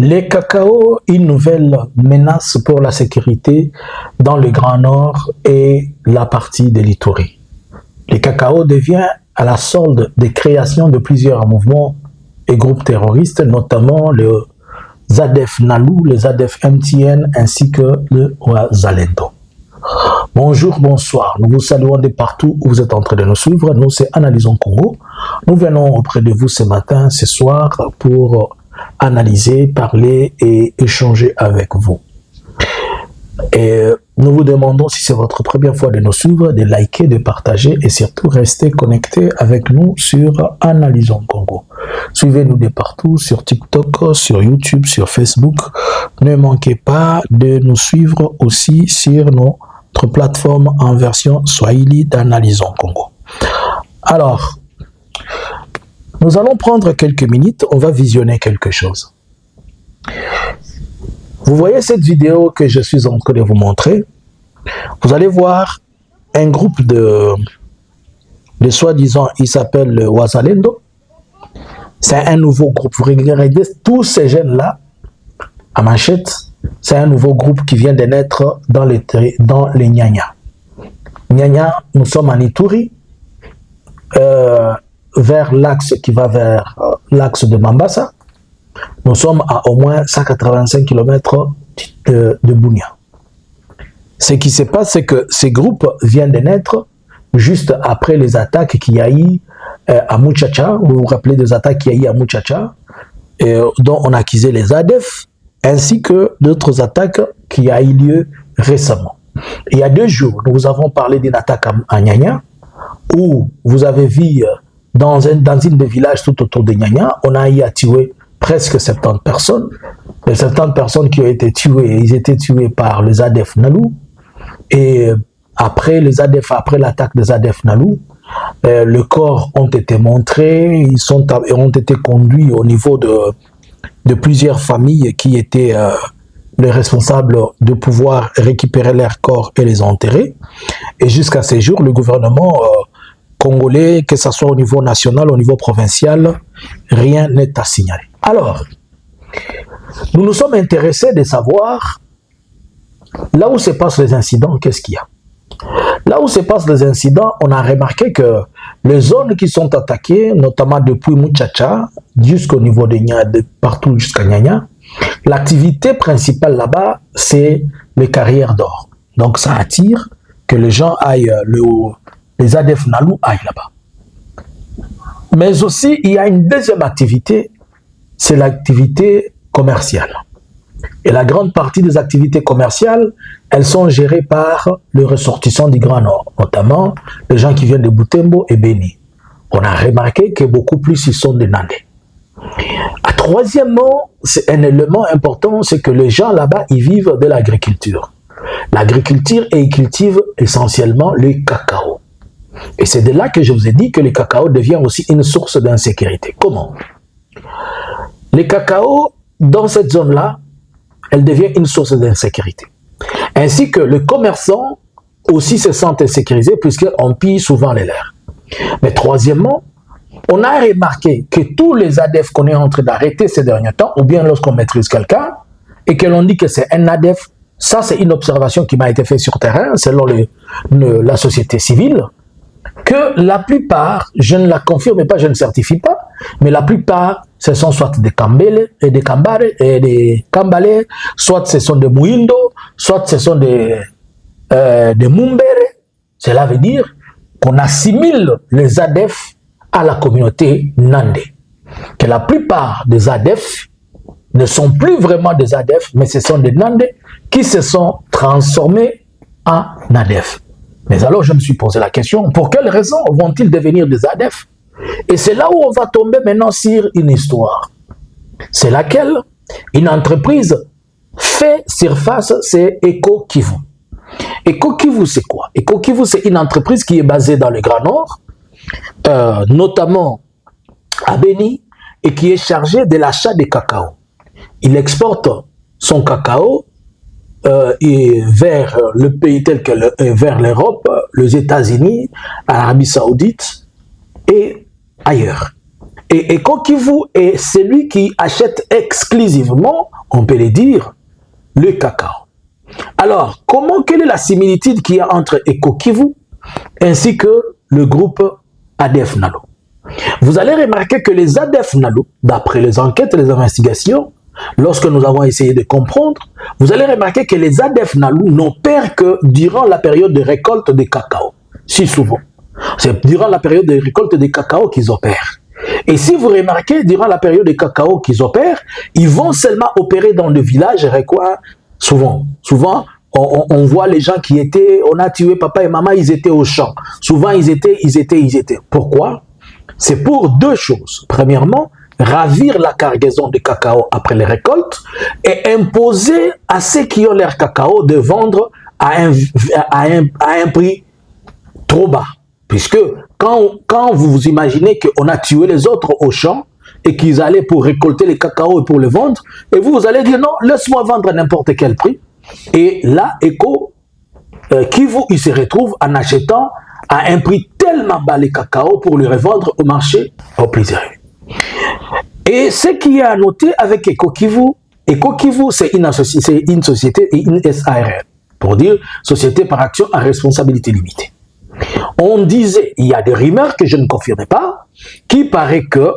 Les cacao, une nouvelle menace pour la sécurité dans le Grand Nord et la partie de l'Ituri. Le cacao devient à la solde des créations de plusieurs mouvements et groupes terroristes, notamment le ZADF Nalou, le ZADF MTN ainsi que le Wazalendo. Bonjour, bonsoir. Nous vous saluons de partout où vous êtes en train de nous suivre. Nous, c'est Analysons Congo. Nous venons auprès de vous ce matin, ce soir, pour analyser, parler et échanger avec vous. Et nous vous demandons, si c'est votre première fois de nous suivre, de liker, de partager et surtout rester connecté avec nous sur Analysons Congo. Suivez-nous de partout, sur TikTok, sur YouTube, sur Facebook. Ne manquez pas de nous suivre aussi sur notre plateforme en version Swahili d'Analysons Congo. Alors, nous allons prendre quelques minutes, on va visionner quelque chose. Vous voyez cette vidéo que je suis en train de vous montrer. Vous allez voir un groupe de soi-disant, il s'appelle le Wazalendo. C'est un nouveau groupe. Vous regardez tous ces jeunes-là, à manchette, c'est un nouveau groupe qui vient de naître dans les Nyanya. Nyanya, nous sommes en Ituri, vers l'axe qui va vers l'axe de Mambasa. Nous sommes à au moins 185 km de Bunia. Ce qui se passe, c'est que ces groupes viennent de naître juste après les attaques qu'il y a eu à Muchacha. Vous vous rappelez des attaques qu'il y a eu à Muchacha, dont on a accusé les ADF, ainsi que d'autres attaques qui a eu lieu récemment. Il y a 2 jours, nous vous avons parlé d'une attaque à Nyanya, où vous avez vu dans une des villages tout autour de Nyanya, on a eu à tuer presque 70 personnes. Les 70 personnes qui ont été tuées, ils étaient tués par les ADF Nalou. Et après l'attaque des ADF Nalou, les corps ont été montrés, ils ont été conduits au niveau de plusieurs familles qui étaient les responsables de pouvoir récupérer leurs corps et les enterrer. Et jusqu'à ces jours, le gouvernement congolais, que ce soit au niveau national, au niveau provincial, rien n'est à signaler. Alors, nous nous sommes intéressés de savoir là où se passent les incidents, qu'est-ce qu'il y a. Là où se passent les incidents, on a remarqué que les zones qui sont attaquées, notamment depuis Muchacha jusqu'au niveau de partout jusqu'à Nyanya, l'activité principale là-bas, c'est les carrières d'or. Donc ça attire que les gens aillent, les ADF Nalou aillent là-bas. Mais aussi, il y a une deuxième activité, c'est l'activité commerciale. Et la grande partie des activités commerciales, elles sont gérées par les ressortissants du Grand Nord, notamment les gens qui viennent de Butembo et Beni. On a remarqué que beaucoup plus ils sont des Nandais. Troisièmement, c'est un élément important, c'est que les gens là-bas, ils vivent de l'agriculture. L'agriculture, et ils cultivent essentiellement le cacao. Et c'est de là que je vous ai dit que le cacao devient aussi une source d'insécurité. Comment? Le cacao, dans cette zone-là, elle devient une source d'insécurité. Ainsi que le commerçant aussi se sent insécurisé puisqu'on pille souvent les leurs. Mais troisièmement, on a remarqué que tous les ADF qu'on est en train d'arrêter ces derniers temps, ou bien lorsqu'on maîtrise quelqu'un, et que l'on dit que c'est un ADF, ça c'est une observation qui m'a été faite sur terrain, selon la société civile, que la plupart, je ne la confirme pas, je ne certifie pas, mais la plupart, ce sont soit des Kambale et des Kambare et des Kambale, soit ce sont des Muindo, soit ce sont des Mumbere. Cela veut dire qu'on assimile les ADF à la communauté Nandé. Que la plupart des ADF ne sont plus vraiment des ADF, mais ce sont des Nandé qui se sont transformés en ADF. Mais alors je me suis posé la question, pour quelles raisons vont-ils devenir des ADF? Et c'est là où on va tomber maintenant sur une histoire. C'est laquelle une entreprise fait surface, c'est Eco Kivu. Eco Kivu, c'est quoi? Eco Kivu, c'est une entreprise qui est basée dans le Grand Nord, notamment à Beni, et qui est chargée de l'achat de cacao. Il exporte son cacao et vers le pays tel que vers l'Europe, les États-Unis, l'Arabie Saoudite et ailleurs. Et Eco-Kivu est celui qui achète exclusivement, on peut le dire, le cacao. Alors, quelle est la similitude qu'il y a entre Eco-Kivu ainsi que le groupe ADF Nalu? Vous allez remarquer que les ADF Nalu, d'après les enquêtes et les investigations, lorsque nous avons essayé de comprendre, vous allez remarquer que les ADF Nalu n'opèrent que durant la période de récolte de cacao. Si souvent. C'est durant la période de récolte de cacao qu'ils opèrent. Et si vous remarquez, durant la période de cacao qu'ils opèrent, ils vont seulement opérer dans le village, quoi, souvent, on voit les gens qui étaient, on a tué papa et maman, ils étaient au champ. Souvent, ils étaient. Pourquoi? C'est pour deux choses. Premièrement, ravir la cargaison de cacao après les récoltes et imposer à ceux qui ont leur cacao de vendre à un prix trop bas. Puisque quand vous vous imaginez qu'on a tué les autres au champ et qu'ils allaient pour récolter les cacao et pour le vendre, et vous allez dire non, laisse-moi vendre à n'importe quel prix. Et là, Kivu, il se retrouve en achetant à un prix tellement bas les cacao pour le revendre au marché au plus élevé. Et ce qui est à noter avec Eco-Kivu, c'est une société, une SARL, pour dire Société par action à responsabilité limitée. On disait, il y a des rumeurs que je ne confirme pas, qui paraît que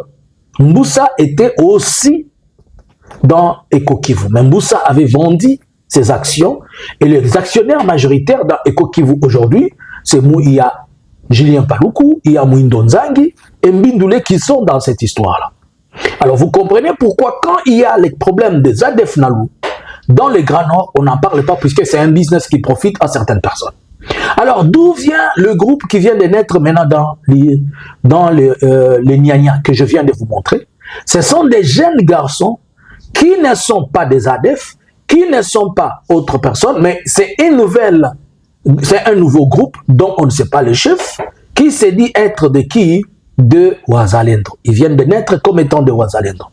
Mbusa était aussi dans Eco-Kivu. Mais Mbusa avait vendu ses actions et les actionnaires majoritaires dans Eco-Kivu aujourd'hui, il y a Julien Paluku, il y a Mwindo Nzangi et Mbindoulé qui sont dans cette histoire-là. Alors vous comprenez pourquoi quand il y a les problèmes des ADF Nalu, dans le Grand Nord, on n'en parle pas puisque c'est un business qui profite à certaines personnes. Alors d'où vient le groupe qui vient de naître maintenant dans les Nyanya que je viens de vous montrer? Ce sont des jeunes garçons qui ne sont pas des ADF, qui ne sont pas autres personnes, mais c'est un nouveau groupe dont on ne sait pas le chef, qui se dit être de qui? De Wazalendo. Ils viennent de naître comme étant de Wazalendo.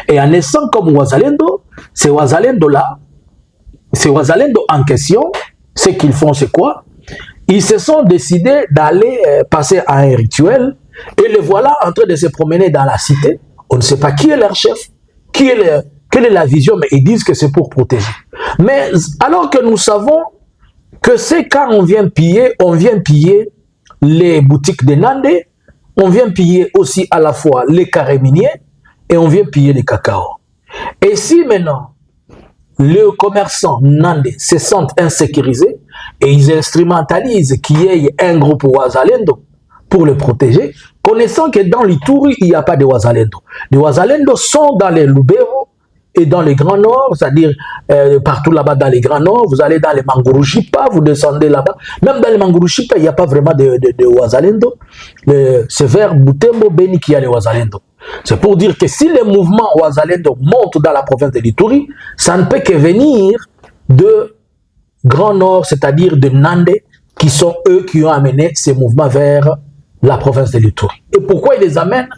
Et en naissant comme Wazalendo, c'est Wazalendo en question, ce qu'ils font c'est quoi? Ils se sont décidés d'aller passer à un rituel et les voilà en train de se promener dans la cité. On ne sait pas qui est leur chef, quelle est la vision, mais ils disent que c'est pour protéger. Mais alors que nous savons que c'est quand on vient piller les boutiques de Nandé, on vient piller aussi à la fois les carrés miniers et on vient piller les cacao. Et si maintenant, les commerçants Nandé se sentent insécurisés et ils instrumentalisent qu'il y ait un groupe Wazalendo pour le protéger, connaissant que dans l'Ituri, il n'y a pas de Wazalendo. Les Wazalendo sont dans les Lubero et dans les Grands Nord, c'est-à-dire partout là-bas dans les Grands Nord, vous allez dans les Manguruchipa, vous descendez là-bas. Même dans les Manguruchipa, il n'y a pas vraiment de Wazalendo. C'est vers Butembo, Beni qu'il y a les Wazalendo. C'est pour dire que si les mouvements Wazalendo montent dans la province de l'Ituri, ça ne peut que venir de Grand Nord, c'est-à-dire de Nandé, qui sont eux qui ont amené ces mouvements vers la province de l'Ituri. Et pourquoi ils les amènent?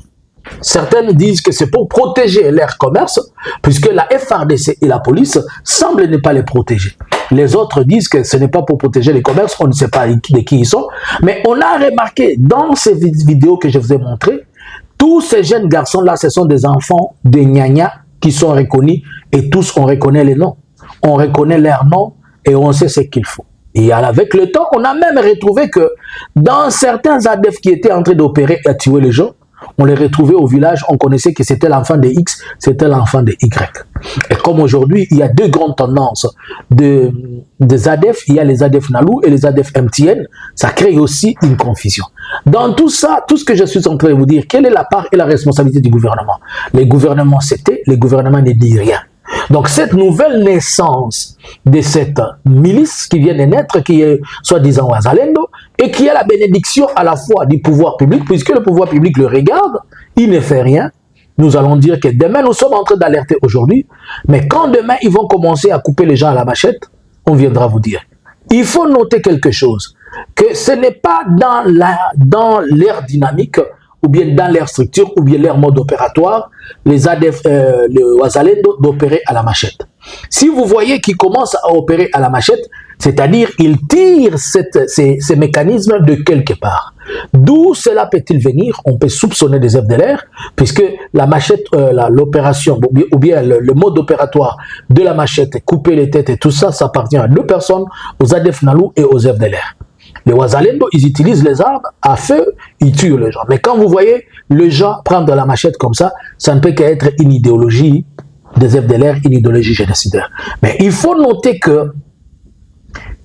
Certaines disent que c'est pour protéger leur commerce, puisque la FARDC et la police semblent ne pas les protéger. Les autres disent que ce n'est pas pour protéger les commerces, on ne sait pas de qui ils sont. Mais on a remarqué dans ces vidéos que je vous ai montrées, tous ces jeunes garçons-là, ce sont des enfants de Nyanya qui sont reconnus et tous on reconnaît les noms. On reconnaît leurs noms et on sait ce qu'il faut. Et avec le temps, on a même retrouvé que dans certains ADF qui étaient en train d'opérer et à tuer les gens, on les retrouvait au village, on connaissait que c'était l'enfant de X, c'était l'enfant de Y. Et comme aujourd'hui, il y a deux grandes tendances des ADF, il y a les ADF Nalu et les ADF MTN, ça crée aussi une confusion. Dans tout ça, tout ce que je suis en train de vous dire, quelle est la part et la responsabilité du gouvernement? Les gouvernements c'était, les gouvernements ne disent rien. Donc cette nouvelle naissance de cette milice qui vient de naître, qui est soi-disant Wazalendo, et qui a la bénédiction à la fois du pouvoir public, puisque le pouvoir public le regarde, il ne fait rien. Nous allons dire que demain, nous sommes en train d'alerter aujourd'hui, mais quand demain ils vont commencer à couper les gens à la machette, on viendra vous dire. Il faut noter quelque chose, que ce n'est pas dans leur dynamique, ou bien dans leur structure, ou bien leur mode opératoire, les ADF, le Wazalendo d'opérer à la machette. Si vous voyez qu'il commence à opérer à la machette, c'est-à-dire il tire ces mécanismes de quelque part. D'où cela peut-il venir? On peut soupçonner des FDLR, puisque la machette, l'opération, ou bien le mode opératoire de la machette, couper les têtes et tout ça, ça appartient à deux personnes, aux ADF Nalou et aux FDLR. Les Wazalendo, ils utilisent les armes à feu, ils tuent les gens. Mais quand vous voyez les gens prendre la machette comme ça ne peut qu'être une idéologie des FDLR, une idéologie génocidaire. Mais il faut noter que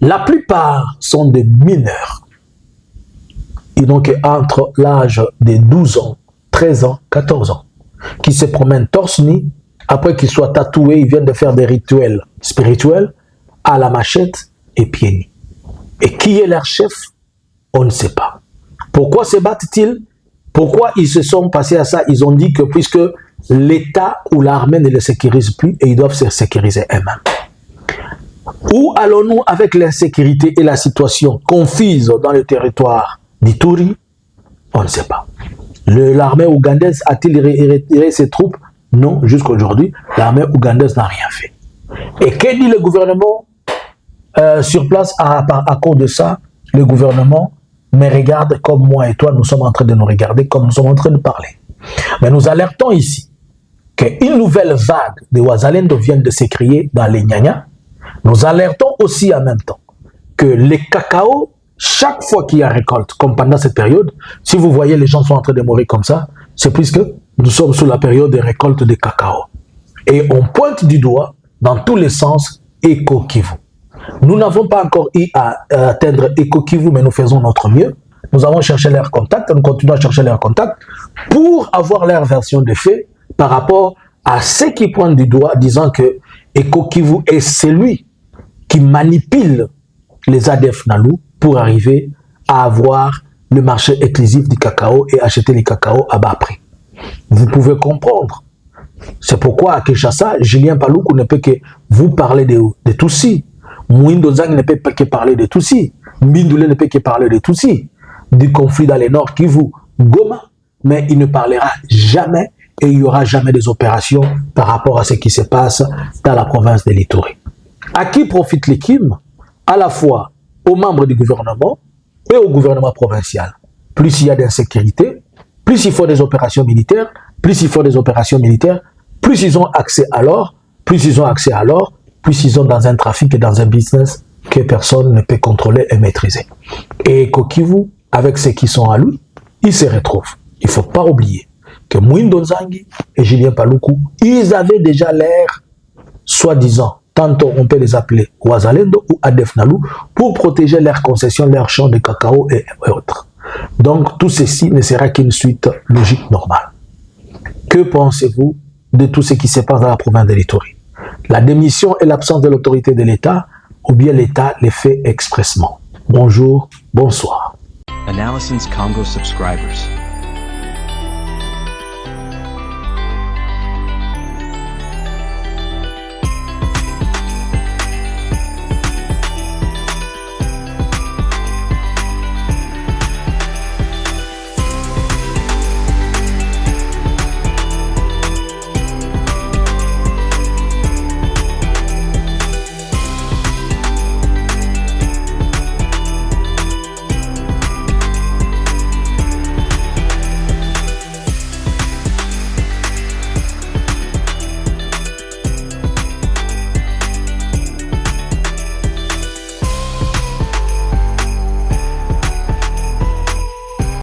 la plupart sont des mineurs. Et donc entre l'âge de 12 ans, 13 ans, 14 ans, qui se promènent torse nu, après qu'ils soient tatoués, ils viennent de faire des rituels spirituels à la machette et pieds nus. Et qui est leur chef? On ne sait pas. Pourquoi se battent-ils? Pourquoi ils se sont passés à ça? Ils ont dit que puisque l'État ou l'armée ne les sécurise plus, et ils doivent se sécuriser eux-mêmes. Où allons-nous avec l'insécurité et la situation confuse dans le territoire d'Ituri? On ne sait pas. L'armée ougandaise a-t-il retiré ses troupes? Non, jusqu'à aujourd'hui, l'armée ougandaise n'a rien fait. Et que dit le gouvernement sur place à cause de ça? Le gouvernement me regarde comme moi et toi, nous sommes en train de nous regarder comme nous sommes en train de parler. Mais nous alertons ici qu'une nouvelle vague de Wazalendo vient de s'écrier dans les Nyanya. Nous alertons aussi en même temps que les cacao, chaque fois qu'il y a récolte, comme pendant cette période, si vous voyez les gens sont en train de mourir comme ça, c'est puisque nous sommes sous la période de récolte de cacao. Et on pointe du doigt dans tous les sens Eco-Kivu. Nous n'avons pas encore eu à atteindre Eco-Kivu, mais nous faisons notre mieux. Nous avons cherché leur contact, nous continuons à chercher leur contact pour avoir leur version des faits par rapport à ceux qui pointent du doigt, disant que Eco-Kivu est celui qui manipule les ADF Nalou pour arriver à avoir le marché exclusif du cacao et acheter les cacao à bas prix. Vous pouvez comprendre. C'est pourquoi à Kinshasa, Julien Paluku ne peut que vous parler de Tutsi. Mwindo Zang ne peut pas que parler de Tutsi. Mbindoulé ne peut que parler de Tutsi. Du conflit dans les Nord Kivu, Goma, mais il ne parlera jamais et il n'y aura jamais des opérations par rapport à ce qui se passe dans la province de l'Ituri. À qui profite l'Équim? À la fois aux membres du gouvernement et au gouvernement provincial. Plus il y a d'insécurité, plus il faut des opérations militaires, plus il faut des opérations militaires, plus ils ont accès à l'or, plus ils ont accès à l'or, plus ils sont dans un trafic et dans un business que personne ne peut contrôler et maîtriser. Et Eco-Kivu, avec ceux qui sont à lui, ils se retrouvent. Il ne faut pas oublier que Mwindo Nzangi et Julien Paluku, ils avaient déjà l'air, soi-disant, tantôt on peut les appeler Wazalendo ou ADF Nalou, pour protéger leurs concessions, leurs champs de cacao et autres. Donc tout ceci ne sera qu'une suite logique normale. Que pensez-vous de tout ce qui se passe dans la province de l'Ituri? La démission et l'absence de l'autorité de l'État, ou bien l'État les fait expressement? Bonjour, bonsoir. Analysins Congo subscribers.